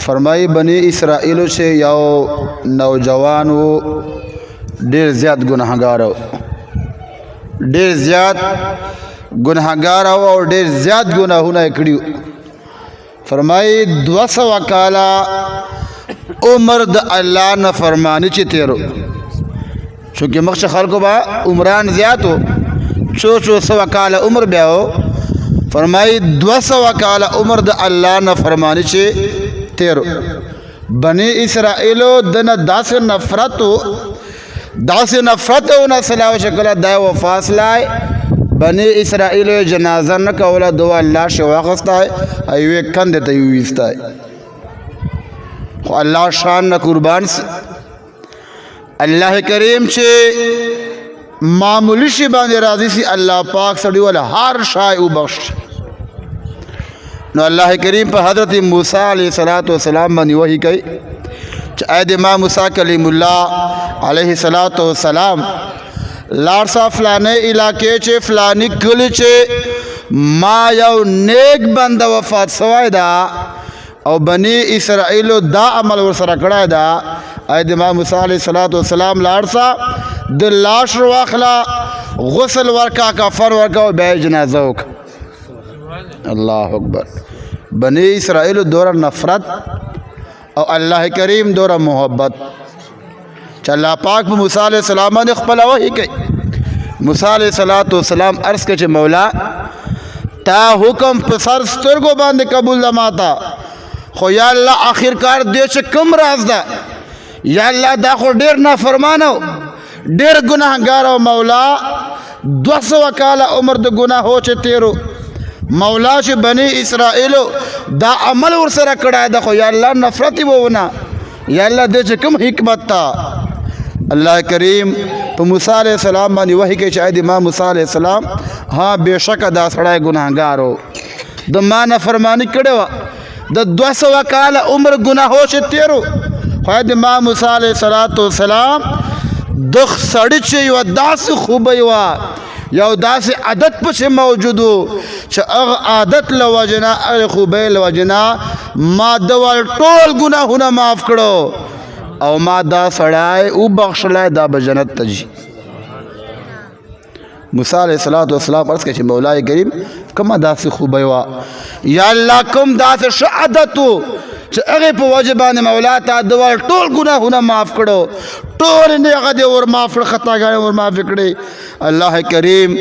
فرمائی بنی اسرائیلو سے یو نوجوان و ډیر زیات گناهګار ډیر زیات گناهګار او ډیر زیات گناهونه کړیو فرمائی 200 کالا عمر د الله نه فرمانی چې تیرو چونکه مخ خلکو با عمران زیاتو 400 کالا عمر بیاو فرمائی 200 کالا عمر د الله نه فرمانی چې تیرو بنی اسرائیلو دنا داس نفرت و نسلاو شکل دای و فاصلای بنی اسرائیلو جنازه نکولا دو اللہ شواخستای ایوے کند تیویستای خو اللہ شان نا قربان سی اللہ کریم چھے معمولی شی باندې راضی سی اللہ پاک سڑی والا ہر شای او بخش نو اللہ کریم پر حضرت موسیٰ علیہ السلام باندې وحی کئی اید امام موسیٰ کلیم اللہ علیہ السلام لارسا فلانے علاقے چے فلانی کلی چے ما یو نیک بند وفات سوائی دا او بنی اسرائیلو دا عمل ورسر کڑای دا اید امام موسیٰ علیہ السلام لارسا دل لاش رواخلا غسل ورکا کفر ورکا و بے جنازوک اللہ اکبر بنی اسرائیل دورہ نفرت اور اللہ کریم دورہ محبت اللہ پاک پہ موسیٰ علیہ السلام نے خپلا وحی کئی موسیٰ علیہ السلام عرض کے چھے مولا تا حکم پسر سترگو باندے قبول دماتا خو یا اللہ آخر کار دے چھے کم راز دا یا اللہ دا خو دیر نا فرمانو دیر گناہ گارو مولا 200 کالا عمر دا گناہ ہو چھے تیرو مولا چې بنی اسرائیلو دا عمل ورسره کړای دا خو یا الله نفرت وونه یا الله دې چې کوم حکمت تا الله کریم په موسی علیہ السلام باندې وحی کې شاید امام موسی علیہ السلام ها بشک دا سړی ګناهګارو د ما نه فرمانی کړو د 200 کال عمر ګناهو چې تیرو خو د امام موسی علیہ السلام د سړی چې یو داس خوبه وا یو داس عادت پس موجودو چې اغه عادت لوجنا اغه خوبه لوجنا ما دوال ټول گناهونه معاف کړو او ما دا سړای او بخښلای دا بجنت تجي موسی علیہ السلام عرض کړي مولا کریم کما داس خوبه وا یا الله کوم داس شهادتو چې هغه په واجبانه مولا ته دوال ټول گناهونه معاف کړو ټول نه هغه دې ور معاف خطاګانې ور معاف کړي اللہ کریم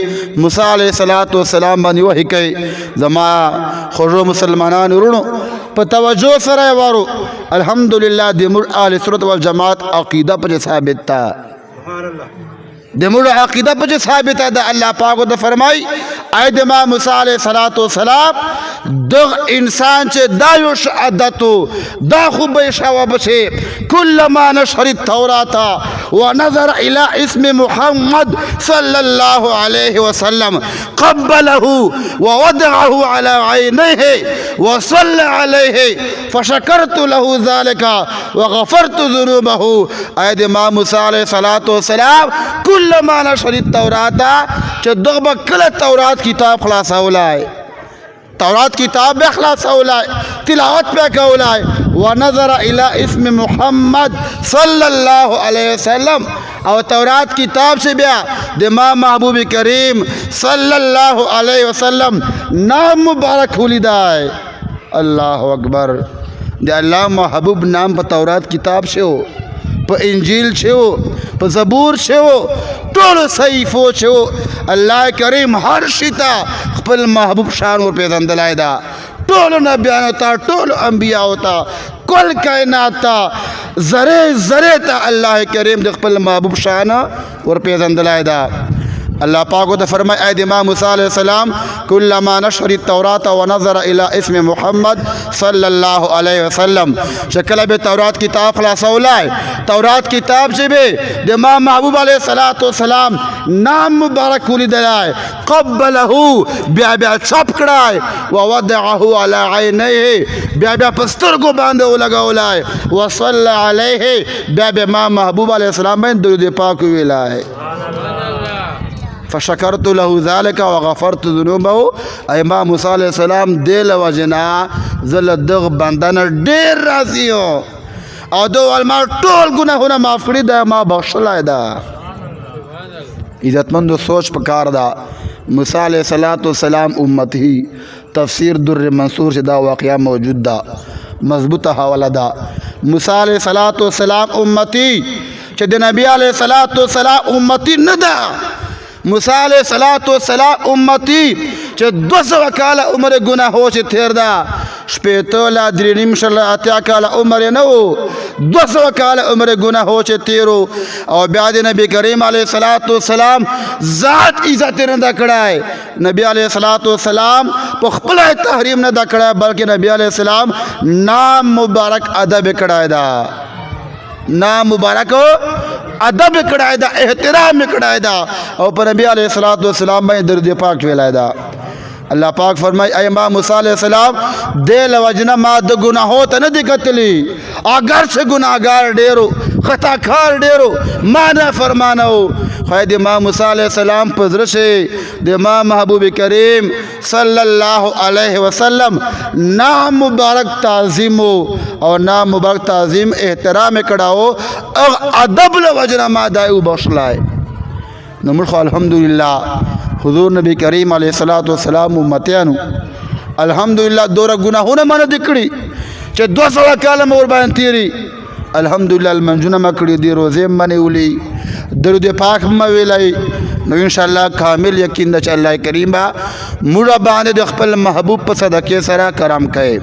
موسیٰ علیہ السلام باندې وحی کئی زما خوشو مسلمانان ورونو پا توجہ سرائے وارو الحمدللہ دیمور اہل سنت والجماعت عقیدہ پجے ثابت تا دیمور عقیدہ پجے ثابت تا دا اللہ پاکو دا فرمائی آید امام موسیٰ علیہ السلام دغ انسان چے دا یوش عدتو دا خوب شاوہ بچے کل ما نشر التوراتا ونظر الى اسم محمد صلی اللہ علیہ وسلم قبله ووضعه على عینیه وصلى علیه فشکرت له ذالک وغفرت ذنوبه آید امام موسیٰ علیہ السلام کل ما نشر التوراتا چے دغ بکل تورات کتاب خلاصہ اولائے تورات کتاب بے خلاص اولائے تلاوت پہ کا اولائے ونظر الى اسم محمد صلی اللہ علیہ وسلم اور تورات کتاب سے بیا دماغ محبوب کریم صلی اللہ علیہ وسلم نام مبارک ہولی دائے اللہ اکبر دے اللہ محبوب نام پہ تورات کتاب سے ہو پا انجیل چھے ہو پا زبور چھے ہو ٹول صحیفو چھے ہو اللہ کریم ہر شیطا خپل محبوب شان ور پیزن دلائی دا ٹول نبیان ہوتا ٹول انبیاء ہوتا کل کائنات تا ذرے ذرے تا اللہ کریم دے خپل محبوب شان ور پیزن دلائی دا اللہ پاکو تا فرمائے اید امام موسیٰ علیہ السلام کلما نشر التوراة ونظر الى اسم محمد صلی اللہ علیہ وسلم شکل بے تورات کتاب خلاصہ اولائے تورات کتاب سے بے امام محبوب علیہ السلام نام مبارک ہولی دلائے قبلہو بیا بیا چھپ کڑائے ووضعہو علی عینیہ بیا بیا پسترگو باندے لگا اولائے وصلی علیہ بیا بیا امام محبوب علیہ السلام بین درود پاک ہوئی لائے فشکرت له ذلك وغفرت ذنوبه ما موسی علیہ السلام دل وجنا زل دغ بندن ډیر راضی او دو ما ټول ګناهونه معاف کړی دا ما بخښلای دا عزتمند سوچ پکار دا موسی علیہ السلام امتی تفسیر در منصور سے دا واقعہ موجود دا مضبوط حوالہ دا موسی علیہ السلام امتی چې د نبی علیہ السلام امتی نه دا موسی علیہ السلام امتی چې 200 کال عمر گناهو چې تیر دا شپېته لا درې نیم شل اتیا کال عمر نه و 200 کال عمر گناهو چې تیرو او بیا د نبی کریم علیہ السلام ذات عزت نه دا کړای نبی علیہ السلام په خپل تحریم نه دا کړای بلکې نبی علیہ السلام نام مبارک ادب کړای دا نام مبارک ادب کړای دا احترام کړای دا او پر نبی علیہ السلام باندې درود پاک ویلای دا اللہ پاک فرمائی اے ما موسیٰ علیہ السلام دل وجنا ما د گناہوں تا ندی کتلی اگر سے گناہگار ڈیرو خطا کار ڈیرو مانا فرمانو خواہ دی ما موسیٰ علیہ السلام پذرشے دی ما محبوب کریم صلی اللہ علیہ وسلم نام مبارک تعظیمو اور نام مبارک تعظیم احترام کڑاو ادب لوجنا ما دائیو بخشلائے نمرخو الحمدللہ حضور نبی کریم علیہ السلام امتیانو الحمدللہ دورا گناہونا مانا دکڑی چه 200 کالا مور بان تیری الحمدللہ المنجونا مکڑی دی روزے منی اولی درود پاک مویلائی نو انشاءاللہ کامل یقین دا چا اللہ کریم با مورا باندے دخپل محبوب پا صدقے سرا کرام کئے